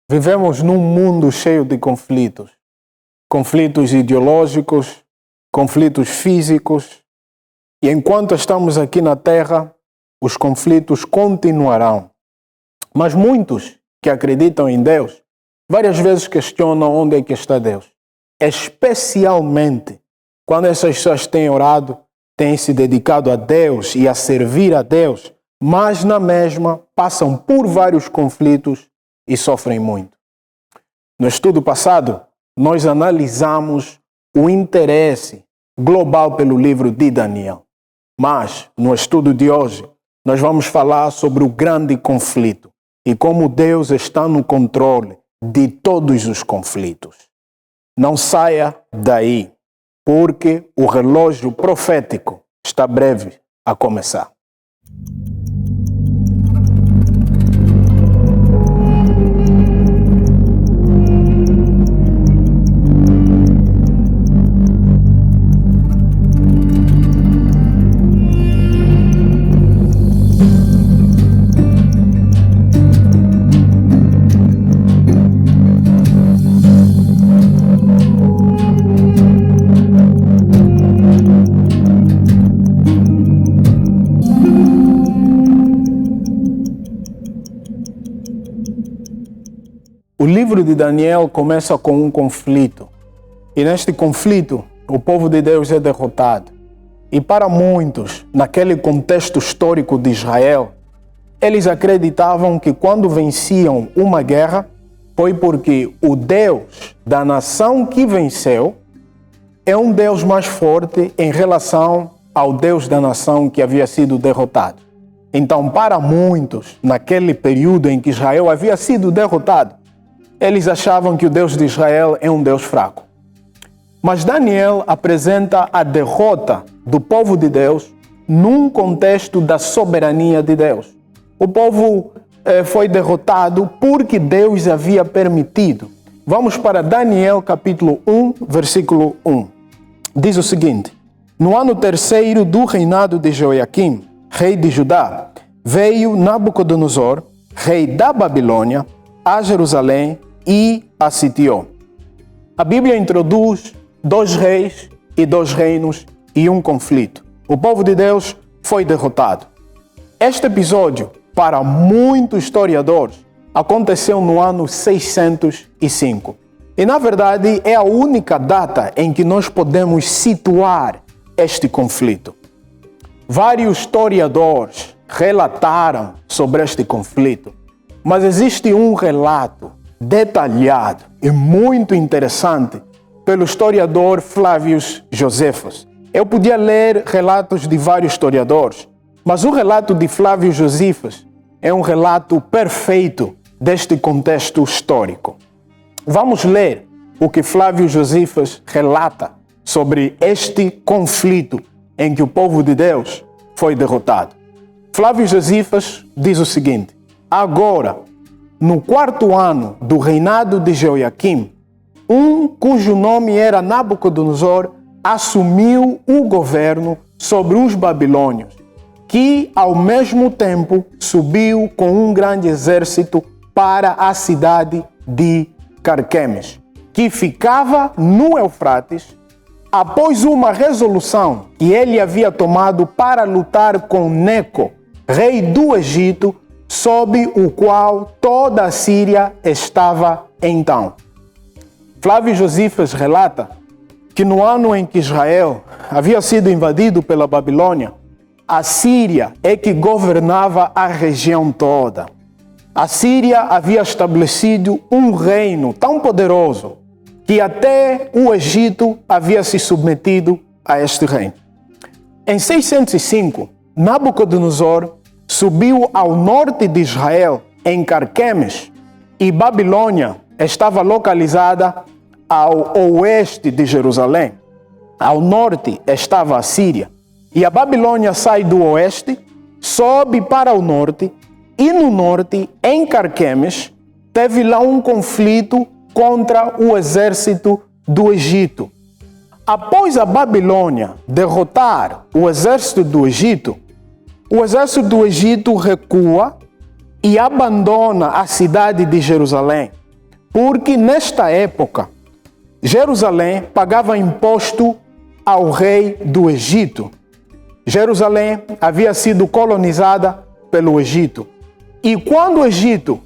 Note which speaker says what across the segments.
Speaker 1: Vivemos num mundo cheio de conflitos. Conflitos ideológicos, conflitos físicos. E enquanto estamos aqui na Terra, os conflitos continuarão. Mas muitos que acreditam em Deus, várias vezes questionam onde é que está Deus. Especialmente quando essas pessoas têm orado, têm se dedicado a Deus e a servir a Deus, mas na mesma passam por vários conflitos e sofrem muito. No estudo passado, nós analisamos o interesse global pelo livro de Daniel. Mas, no estudo de hoje, nós vamos falar sobre o grande conflito e como Deus está no controle de todos os conflitos. Não saia daí, porque o relógio profético está breve a começar. O livro de Daniel começa com um conflito. E neste conflito, o povo de Deus é derrotado. E para muitos, naquele contexto histórico de Israel, eles acreditavam que quando venciam uma guerra, foi porque o Deus da nação que venceu é um Deus mais forte em relação ao Deus da nação que havia sido derrotado. Então, para muitos, naquele período em que Israel havia sido derrotado, eles achavam que o Deus de Israel é um Deus fraco. Mas Daniel apresenta a derrota do povo de Deus num contexto da soberania de Deus. O povo foi derrotado porque Deus havia permitido. Vamos para Daniel capítulo 1, versículo 1. Diz o seguinte: No ano terceiro do reinado de Joiaquim, rei de Judá, veio Nabucodonosor, rei da Babilônia, a Jerusalém e a sitiou. A Bíblia introduz 2 reis e 2 reinos e um conflito. O povo de Deus foi derrotado. Este episódio, para muitos historiadores, aconteceu no ano 605. E, na verdade, é a única data em que nós podemos situar este conflito. Vários historiadores relataram sobre este conflito, mas existe um relato detalhado e muito interessante pelo historiador Flávio Josefos. Eu podia ler relatos de vários historiadores, mas o relato de Flávio Josefos é um relato perfeito deste contexto histórico. Vamos ler o que Flávio Josefos relata sobre este conflito em que o povo de Deus foi derrotado. Flávio Josefos diz o seguinte: Agora, no 4º ano do reinado de Joiaquim, cujo nome era Nabucodonosor, assumiu o governo sobre os babilônios, que ao mesmo tempo subiu com um grande exército para a cidade de Carquemes, que ficava no Eufrates, após uma resolução que ele havia tomado para lutar com Neco, rei do Egito, sob o qual toda a Síria estava então. Flávio Josefos relata que no ano em que Israel havia sido invadido pela Babilônia, a Síria é que governava a região toda. A Síria havia estabelecido um reino tão poderoso que até o Egito havia se submetido a este reino. Em 605, Nabucodonosor subiu ao norte de Israel, em Carquemes, e Babilônia estava localizada ao oeste de Jerusalém. Ao norte estava a Síria. E a Babilônia sai do oeste, sobe para o norte, e no norte, em Carquemes, teve lá um conflito contra o exército do Egito. Após a Babilônia derrotar o exército do Egito, o exército do Egito recua e abandona a cidade de Jerusalém. porque nesta época Jerusalém pagava imposto ao rei do Egito. Jerusalém havia sido colonizada pelo Egito. E quando o Egito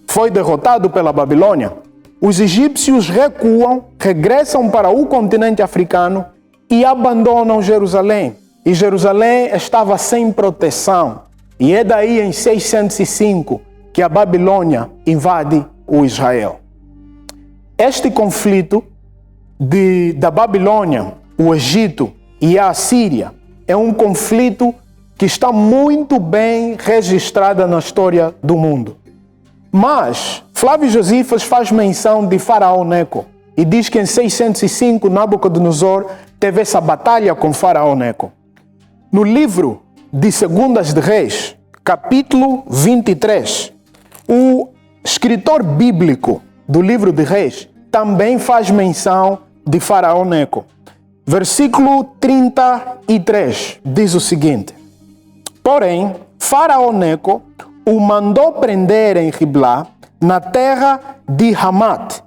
Speaker 1: foi derrotado pela Babilônia, os egípcios recuam, regressam para o continente africano e abandonam Jerusalém. E Jerusalém estava sem proteção. E é daí, em 605, que a Babilônia invade o Israel. Este conflito da Babilônia, o Egito e a Assíria é um conflito que está muito bem registrado na história do mundo. Mas Flávio Josífas faz menção de Faraó Neco e diz que em 605 Nabucodonosor teve essa batalha com Faraó Neco. No livro de Segundas de Reis, capítulo 23, o escritor bíblico do livro de Reis também faz menção de Faraó Neco. Versículo 33 diz o seguinte: porém, Faraó Neco o mandou prender em Riblá, na terra de Hamat,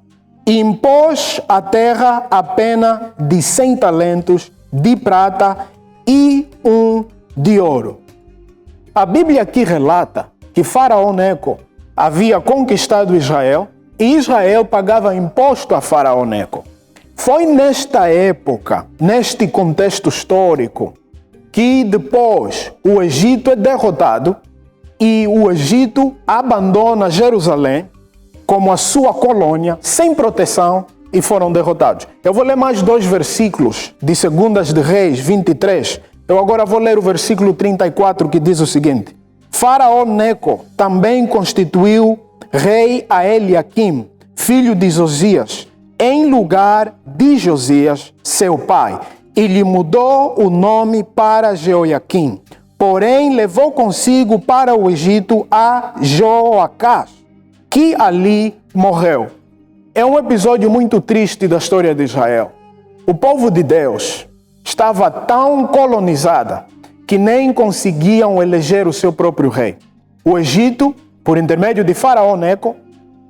Speaker 1: e impôs à terra a pena de 100 talentos de prata e 1 de ouro. A Bíblia aqui relata que Faraó Neco havia conquistado Israel e Israel pagava imposto a Faraó Neco. Foi nesta época, neste contexto histórico, que depois o Egito é derrotado e o Egito abandona Jerusalém como a sua colônia, sem proteção, e foram derrotados. Eu vou ler mais 2 versículos de Segundas de Reis 23. Eu agora vou ler o versículo 34, que diz o seguinte: Faraó Neco também constituiu rei a Eliaquim, filho de Josias, em lugar de Josias, seu pai, e lhe mudou o nome para Jeoiaquim. Porém, levou consigo para o Egito a Joacás, que ali morreu. É um episódio muito triste da história de Israel. O povo de Deus estava tão colonizada que nem conseguiam eleger o seu próprio rei. O Egito, por intermédio de Faraó Neco,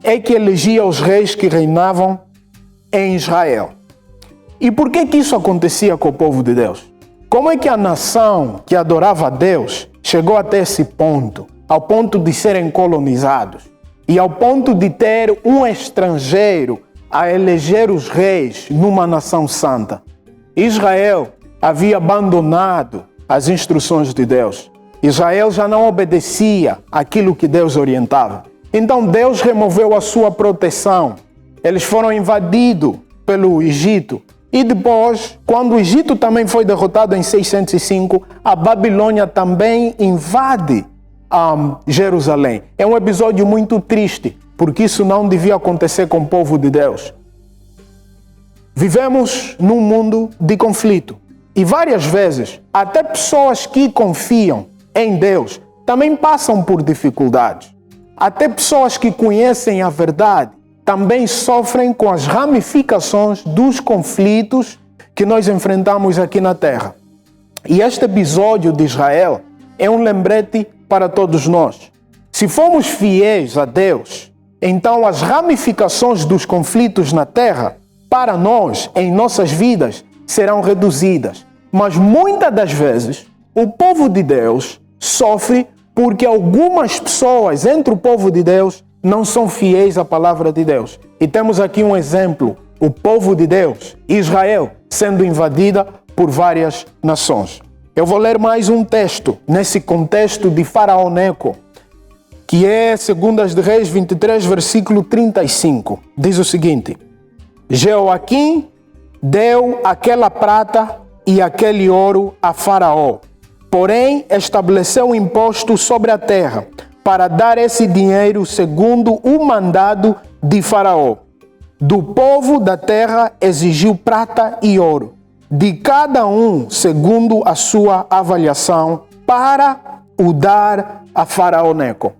Speaker 1: é que elegia os reis que reinavam em Israel. E por que isso acontecia com o povo de Deus? Como é que a nação que adorava a Deus chegou até esse ponto, ao ponto de serem colonizados e ao ponto de ter um estrangeiro a eleger os reis numa nação santa? Israel havia abandonado as instruções de Deus. Israel já não obedecia aquilo que Deus orientava. Então Deus removeu a sua proteção. Eles foram invadidos pelo Egito. E depois, quando o Egito também foi derrotado em 605, a Babilônia também invade Jerusalém. É um episódio muito triste, porque isso não devia acontecer com o povo de Deus. Vivemos num mundo de conflito. E várias vezes, até pessoas que confiam em Deus também passam por dificuldades. Até pessoas que conhecem a verdade também sofrem com as ramificações dos conflitos que nós enfrentamos aqui na Terra. E este episódio de Israel é um lembrete para todos nós. Se formos fiéis a Deus, então as ramificações dos conflitos na Terra, para nós, em nossas vidas, serão reduzidas. Mas muitas das vezes, o povo de Deus sofre porque algumas pessoas entre o povo de Deus não são fiéis à palavra de Deus. E temos aqui um exemplo, o povo de Deus, Israel, sendo invadida por várias nações. Eu vou ler mais um texto nesse contexto de Faraó Neco, que é Segundas de Reis 23, versículo 35. Diz o seguinte: Jeoaquim deu aquela prata e aquele ouro a Faraó, porém estabeleceu um imposto sobre a terra, para dar esse dinheiro segundo o mandado de Faraó. Do povo da terra exigiu prata e ouro, de cada um segundo a sua avaliação, para o dar a Faraó Neco.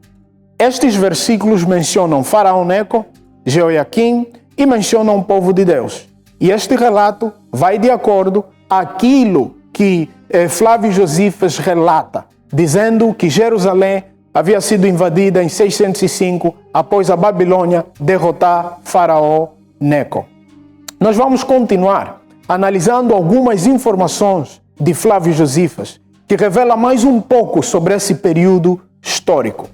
Speaker 1: Estes versículos mencionam Faraó Neco, Jeoiaquim e mencionam o povo de Deus. E este relato vai de acordo àquilo que Flávio Josífas relata, dizendo que Jerusalém havia sido invadida em 605 após a Babilônia derrotar Faraó Neco. Nós vamos continuar analisando algumas informações de Flávio Josífas, que revela mais um pouco sobre esse período histórico.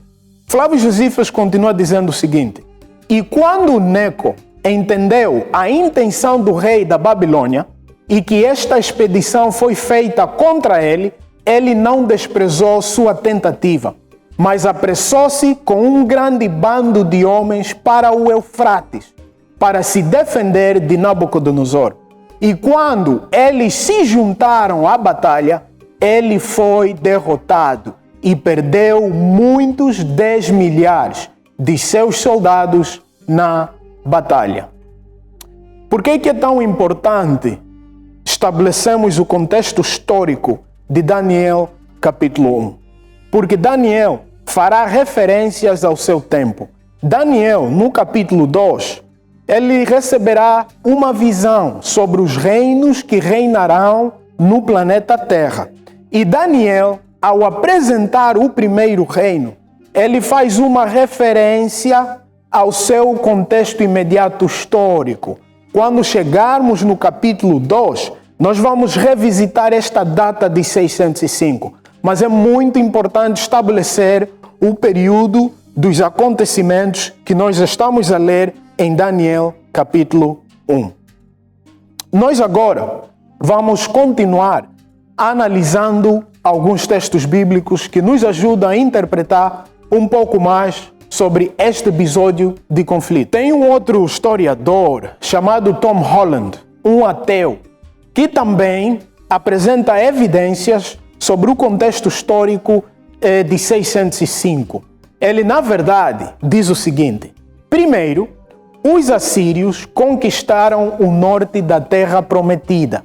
Speaker 1: Flávio Josífas continua dizendo o seguinte: e quando Neco entendeu a intenção do rei da Babilônia e que esta expedição foi feita contra ele, ele não desprezou sua tentativa, mas apressou-se com um grande bando de homens para o Eufrates, para se defender de Nabucodonosor. E quando eles se juntaram à batalha, ele foi derrotado e perdeu muitos 10 milhares de seus soldados na batalha. Por que é tão importante estabelecermos o contexto histórico de Daniel capítulo 1? Porque Daniel fará referências ao seu tempo. Daniel, no capítulo 2, ele receberá uma visão sobre os reinos que reinarão no planeta Terra. E Daniel, ao apresentar o primeiro reino, ele faz uma referência ao seu contexto imediato histórico. Quando chegarmos no capítulo 2, nós vamos revisitar esta data de 605. Mas é muito importante estabelecer o período dos acontecimentos que nós estamos a ler em Daniel capítulo 1. Nós agora vamos continuar analisando alguns textos bíblicos que nos ajudam a interpretar um pouco mais sobre este episódio de conflito. Tem um outro historiador chamado Tom Holland, um ateu, que também apresenta evidências sobre o contexto histórico de 605. Ele, na verdade, diz o seguinte: primeiro, os assírios conquistaram o norte da terra prometida.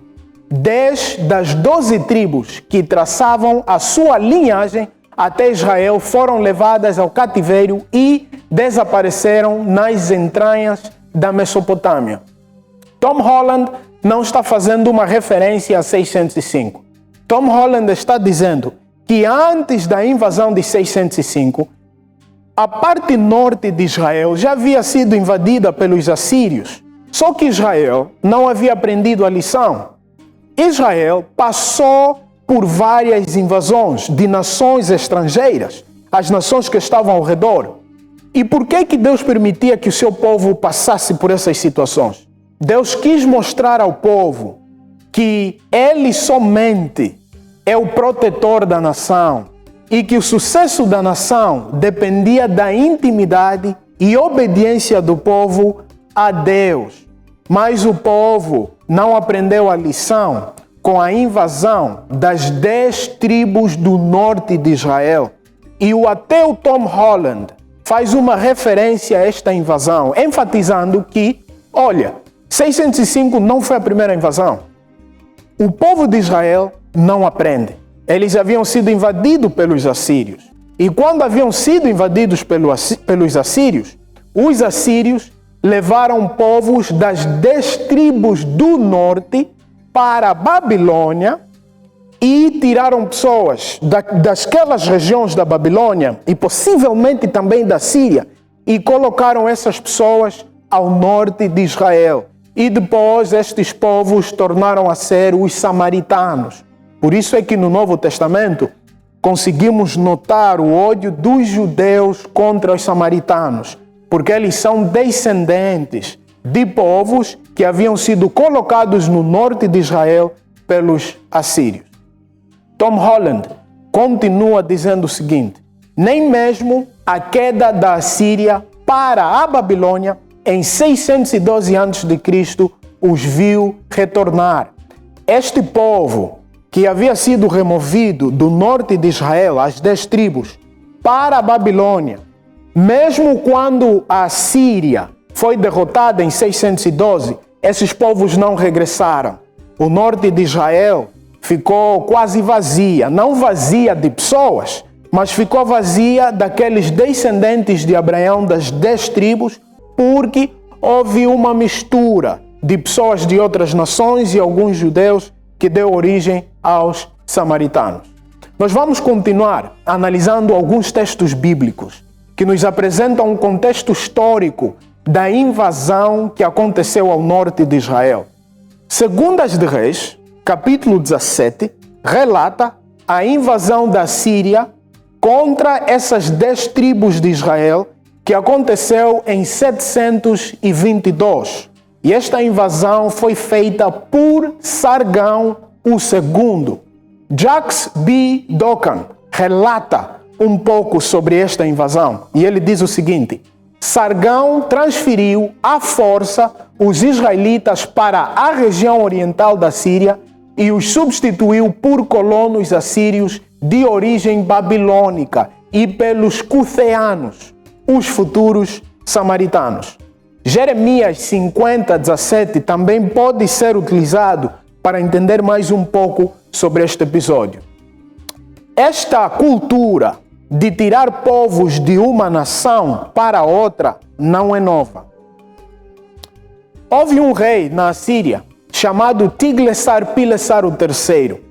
Speaker 1: 10 das 12 tribos que traçavam a sua linhagem até Israel foram levadas ao cativeiro e desapareceram nas entranhas da Mesopotâmia. Tom Holland não está fazendo uma referência a 605. Tom Holland está dizendo que antes da invasão de 605, a parte norte de Israel já havia sido invadida pelos assírios. Só que Israel não havia aprendido a lição. Israel passou por várias invasões de nações estrangeiras, as nações que estavam ao redor. E por que Deus permitia que o seu povo passasse por essas situações? Deus quis mostrar ao povo que ele somente é o protetor da nação e que o sucesso da nação dependia da intimidade e obediência do povo a Deus. Mas o povo não aprendeu a lição com a invasão das 10 tribos do norte de Israel. E o ateu Tom Holland faz uma referência a esta invasão, enfatizando que, olha, 605 não foi a primeira invasão. O povo de Israel não aprende. Eles haviam sido invadidos pelos assírios. E quando haviam sido invadidos pelos assírios, os assírios levaram povos das 10 tribos do norte para a Babilônia e tiraram pessoas daquelas regiões da Babilônia e possivelmente também da Síria e colocaram essas pessoas ao norte de Israel. E depois estes povos tornaram a ser os samaritanos. Por isso é que no Novo Testamento conseguimos notar o ódio dos judeus contra os samaritanos, porque eles são descendentes de povos que haviam sido colocados no norte de Israel pelos assírios. Tom Holland continua dizendo o seguinte: nem mesmo a queda da Assíria para a Babilônia em 612 a.C. os viu retornar. Este povo, que havia sido removido do norte de Israel, as 10 tribos, para a Babilônia, mesmo quando a Síria foi derrotada em 612, esses povos não regressaram. O norte de Israel ficou quase vazia, não vazia de pessoas, mas ficou vazia daqueles descendentes de Abraão, das 10 tribos, porque houve uma mistura de pessoas de outras nações e alguns judeus que deu origem aos samaritanos. Nós vamos continuar analisando alguns textos bíblicos que nos apresentam um contexto histórico da invasão que aconteceu ao norte de Israel. Segundas de Reis, capítulo 17, relata a invasão da Síria contra essas 10 tribos de Israel que aconteceu em 722. E esta invasão foi feita por Sargão II. Jacques B. Docan relata um pouco sobre esta invasão e ele diz o seguinte: Sargão transferiu à força os israelitas para a região oriental da Síria e os substituiu por colonos assírios de origem babilônica e pelos cutheanos, os futuros samaritanos. Jeremias 50:17 também pode ser utilizado para entender mais um pouco sobre este episódio. Esta cultura de tirar povos de uma nação para outra não é nova. Houve um rei na Síria chamado Tiglath-Pileser III.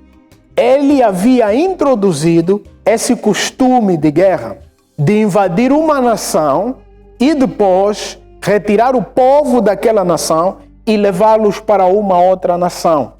Speaker 1: Ele havia introduzido esse costume de guerra de invadir uma nação e depois retirar o povo daquela nação e levá-los para uma outra nação.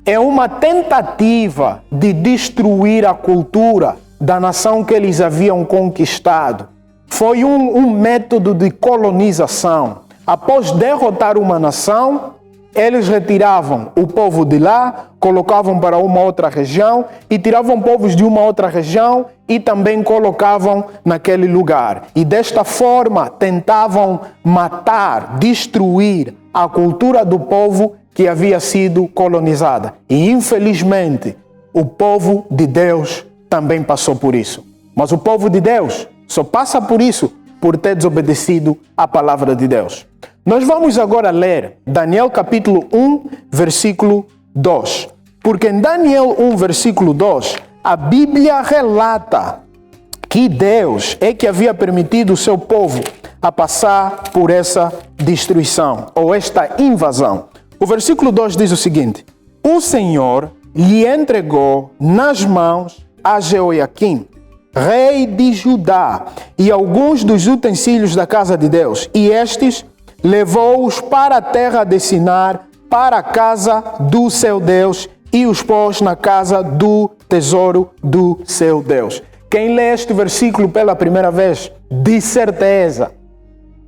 Speaker 1: É uma tentativa de destruir a cultura da nação que eles haviam conquistado. Foi um método de colonização. Após derrotar uma nação, eles retiravam o povo de lá, colocavam para uma outra região e tiravam povos de uma outra região e também colocavam naquele lugar. E desta forma tentavam matar, destruir a cultura do povo que havia sido colonizada. E infelizmente, o povo de Deus também passou por isso. Mas o povo de Deus só passa por isso por ter desobedecido a palavra de Deus. Nós vamos agora ler Daniel capítulo 1, versículo 2. Porque em Daniel 1, versículo 2, a Bíblia relata que Deus é que havia permitido o seu povo a passar por essa destruição ou esta invasão. O versículo 2 diz o seguinte: o Senhor lhe entregou nas mãos a Jeoiaquim, rei de Judá, e alguns dos utensílios da casa de Deus, e estes levou-os para a terra de Sinar, para a casa do seu Deus, e os pôs na casa do tesouro do seu Deus. Quem lê este versículo pela primeira vez, de certeza,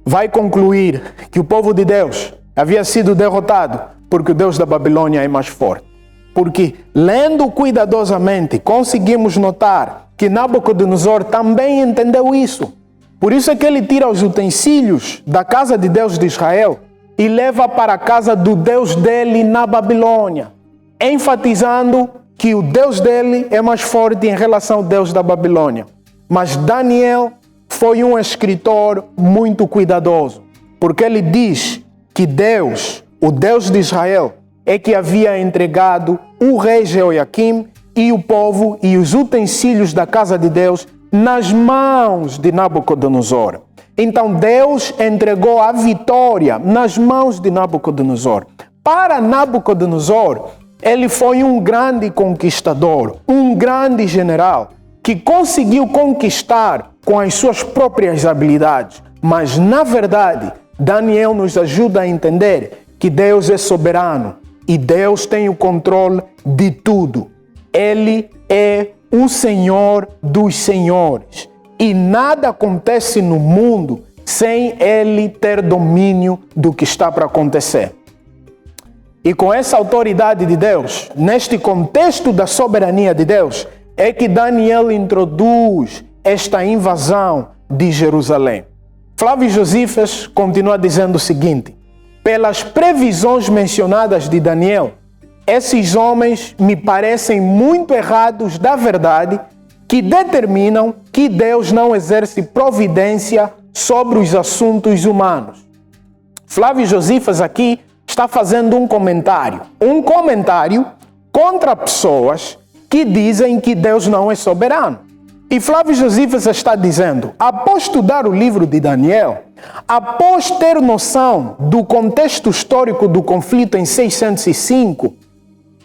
Speaker 1: vai concluir que o povo de Deus havia sido derrotado porque o Deus da Babilônia é mais forte. Porque, lendo cuidadosamente, conseguimos notar que Nabucodonosor também entendeu isso. Por isso é que ele tira os utensílios da casa de Deus de Israel e leva para a casa do Deus dele na Babilônia, enfatizando que o Deus dele é mais forte em relação ao Deus da Babilônia. Mas Daniel foi um escritor muito cuidadoso, porque ele diz que Deus, o Deus de Israel, é que havia entregado o rei Jeoiaquim e o povo e os utensílios da casa de Deus nas mãos de Nabucodonosor. Então Deus entregou a vitória nas mãos de Nabucodonosor. Para Nabucodonosor, ele foi um grande conquistador, um grande general, que conseguiu conquistar com as suas próprias habilidades. Mas, na verdade, Daniel nos ajuda a entender que Deus é soberano e Deus tem o controle de tudo. Ele é o Senhor dos senhores. E nada acontece no mundo sem Ele ter domínio do que está para acontecer. E com essa autoridade de Deus, neste contexto da soberania de Deus, é que Daniel introduz esta invasão de Jerusalém. Flávio Josífes continua dizendo o seguinte: pelas previsões mencionadas de Daniel, esses homens me parecem muito errados da verdade, que determinam que Deus não exerce providência sobre os assuntos humanos. Flávio Josífes aqui está fazendo um comentário contra pessoas que dizem que Deus não é soberano. E Flávio Josífes está dizendo, após estudar o livro de Daniel, após ter noção do contexto histórico do conflito em 605,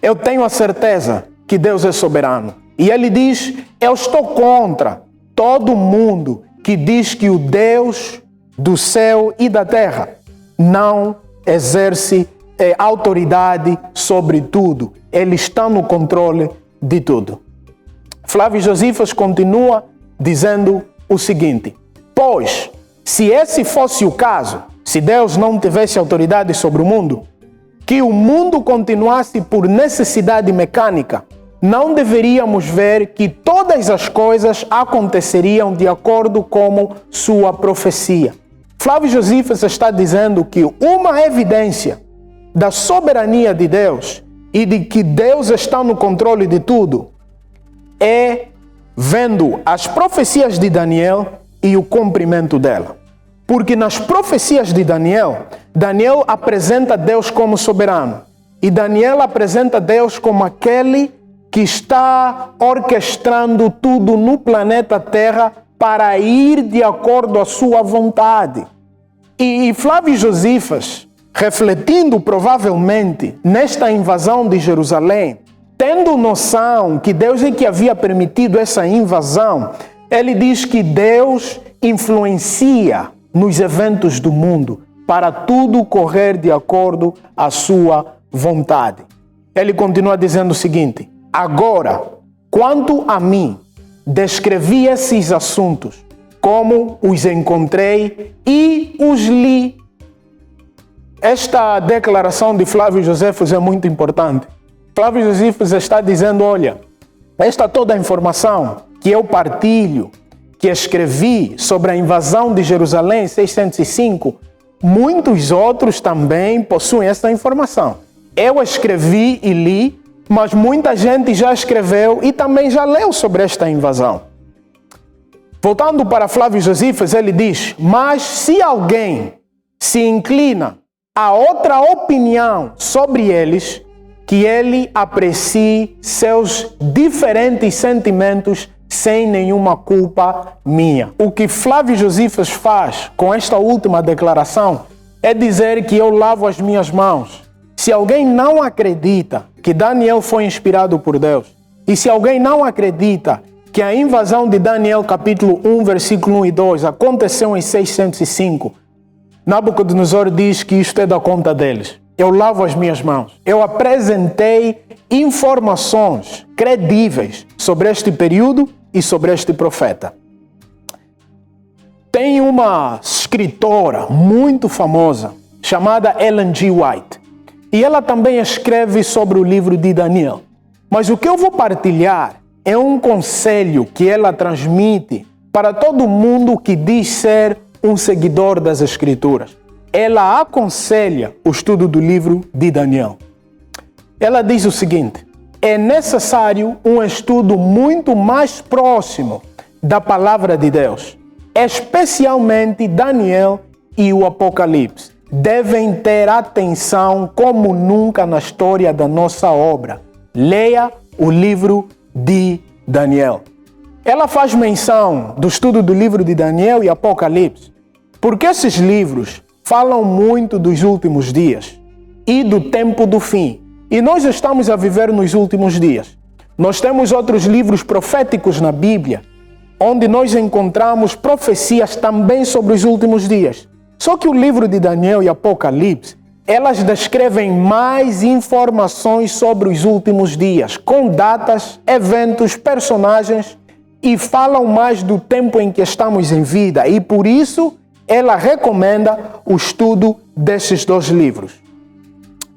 Speaker 1: eu tenho a certeza que Deus é soberano E ele diz: eu estou contra todo mundo que diz que o Deus do céu e da terra não exerce autoridade sobre tudo. Ele está no controle de tudo. Flávio Josífas continua dizendo o seguinte: pois, se esse fosse o caso, se Deus não tivesse autoridade sobre o mundo, que o mundo continuasse por necessidade mecânica, não deveríamos ver que todas as coisas aconteceriam de acordo com sua profecia. Flávio Josífas está dizendo que uma evidência da soberania de Deus e de que Deus está no controle de tudo é vendo as profecias de Daniel e o cumprimento dela. Porque nas profecias de Daniel, Daniel apresenta Deus como soberano. E Daniel apresenta Deus como aquele que está orquestrando tudo no planeta Terra para ir de acordo à sua vontade. E Flávio Josífas, refletindo provavelmente nesta invasão de Jerusalém, tendo noção que Deus é que havia permitido essa invasão, ele diz que Deus influencia nos eventos do mundo para tudo correr de acordo à sua vontade. Ele continua dizendo o seguinte: agora, quanto a mim, descrevi esses assuntos, como os encontrei e os li. Esta declaração de Flávio Josífas é muito importante. Flávio Josífas está dizendo: olha, esta toda a informação que eu partilho, que escrevi sobre a invasão de Jerusalém em 605, muitos outros também possuem essa informação. Eu escrevi e li, mas muita gente já escreveu e também já leu sobre esta invasão. Voltando para Flávio Josífas, ele diz: mas se alguém se inclina a outra opinião sobre eles, que ele aprecie seus diferentes sentimentos sem nenhuma culpa minha. O que Flávio Josífas faz com esta última declaração é dizer que eu lavo as minhas mãos. Se alguém não acredita que Daniel foi inspirado por Deus, e se alguém não acredita que a invasão de Daniel capítulo 1, versículo 1 e 2 aconteceu em 605, Nabucodonosor diz que isto é da conta deles. Eu lavo as minhas mãos. Eu apresentei informações credíveis sobre este período e sobre este profeta. Tem uma escritora muito famosa chamada Ellen G. White. E ela também escreve sobre o livro de Daniel. Mas o que eu vou partilhar é um conselho que ela transmite para todo mundo que diz ser um seguidor das Escrituras. Ela aconselha o estudo do livro de Daniel. Ela diz o seguinte: é necessário um estudo muito mais próximo da palavra de Deus, especialmente Daniel e o Apocalipse. Devem ter atenção como nunca na história da nossa obra. Leia o livro de Daniel. Ela faz menção do estudo do livro de Daniel e Apocalipse, porque esses livros falam muito dos últimos dias e do tempo do fim. E nós estamos a viver nos últimos dias. Nós temos outros livros proféticos na Bíblia, onde nós encontramos profecias também sobre os últimos dias. Só que o livro de Daniel e Apocalipse, elas descrevem mais informações sobre os últimos dias, com datas, eventos, personagens, e falam mais do tempo em que estamos em vida. E por isso, ela recomenda o estudo desses dois livros.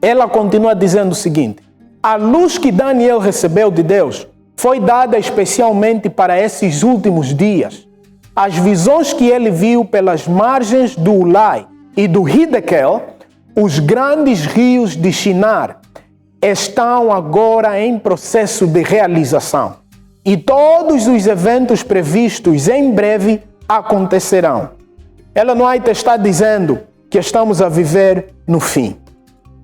Speaker 1: Ela continua dizendo o seguinte: a luz que Daniel recebeu de Deus foi dada especialmente para esses últimos dias. As visões que ele viu pelas margens do Ulai e do Hiddekel, os grandes rios de Shinar, estão agora em processo de realização. E todos os eventos previstos em breve acontecerão. Ellen White está dizendo que estamos a viver no fim.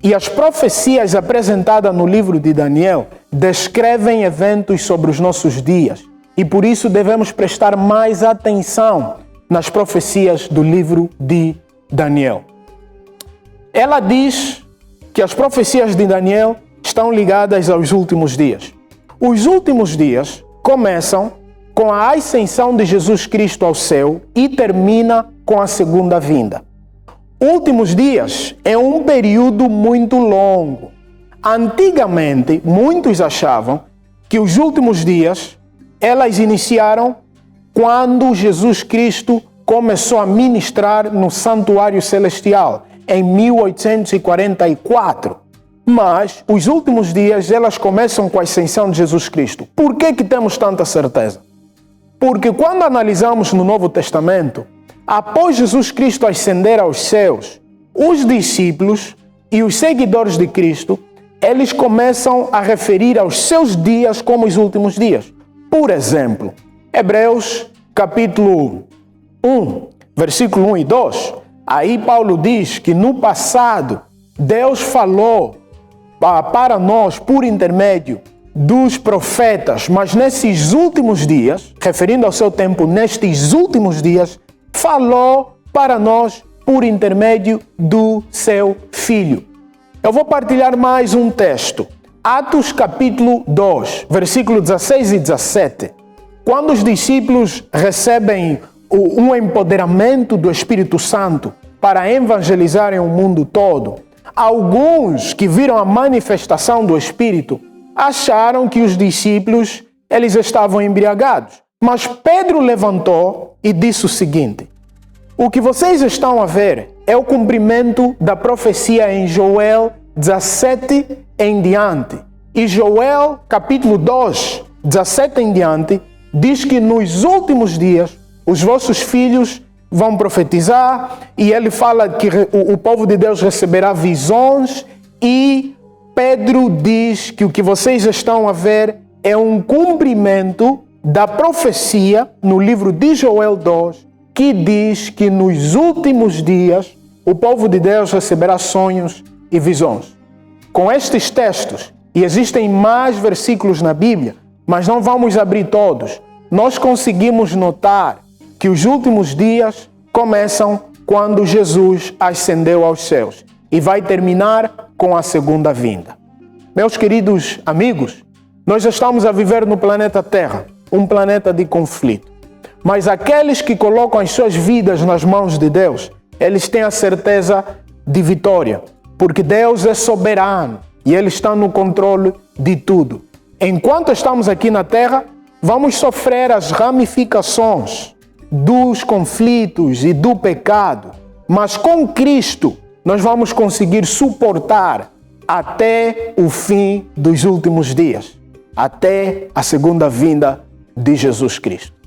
Speaker 1: E as profecias apresentadas no livro de Daniel descrevem eventos sobre os nossos dias. E por isso devemos prestar mais atenção nas profecias do livro de Daniel. Ela diz que as profecias de Daniel estão ligadas aos últimos dias. Os últimos dias começam com a ascensão de Jesus Cristo ao céu e termina com a segunda vinda. Últimos dias é um período muito longo. Antigamente, muitos achavam que os últimos dias, elas iniciaram quando Jesus Cristo começou a ministrar no santuário celestial, em 1844. Mas os últimos dias, elas começam com a ascensão de Jesus Cristo. Por que temos tanta certeza? Porque quando analisamos no Novo Testamento, após Jesus Cristo ascender aos céus, os discípulos e os seguidores de Cristo, eles começam a referir aos seus dias como os últimos dias. Por exemplo, Hebreus capítulo 1, versículo 1 e 2, aí Paulo diz que no passado Deus falou para nós por intermédio dos profetas, mas nesses últimos dias, referindo ao seu tempo, nestes últimos dias, falou para nós por intermédio do seu Filho. Eu vou partilhar mais um texto. Atos capítulo 2, versículo 16 e 17. Quando os discípulos recebem um empoderamento do Espírito Santo para evangelizarem o mundo todo, alguns que viram a manifestação do Espírito acharam que os discípulos eles estavam embriagados. Mas Pedro levantou e disse o seguinte: o que vocês estão a ver é o cumprimento da profecia em Joel 17 em diante. E Joel capítulo 2, 17 em diante, diz que nos últimos dias os vossos filhos vão profetizar, e ele fala que o povo de Deus receberá visões, e Pedro diz que o que vocês estão a ver é um cumprimento da profecia no livro de Joel 2, que diz que nos últimos dias o povo de Deus receberá sonhos e visões. Com estes textos, e existem mais versículos na Bíblia, mas não vamos abrir todos, nós conseguimos notar que os últimos dias começam quando Jesus ascendeu aos céus e vai terminar com a segunda vinda. Meus queridos amigos, nós estamos a viver no planeta Terra, um planeta de conflito. Mas aqueles que colocam as suas vidas nas mãos de Deus, eles têm a certeza de vitória, porque Deus é soberano e Ele está no controle de tudo. Enquanto estamos aqui na Terra, vamos sofrer as ramificações dos conflitos e do pecado, mas com Cristo nós vamos conseguir suportar até o fim dos últimos dias, até a segunda vinda de Jesus Cristo.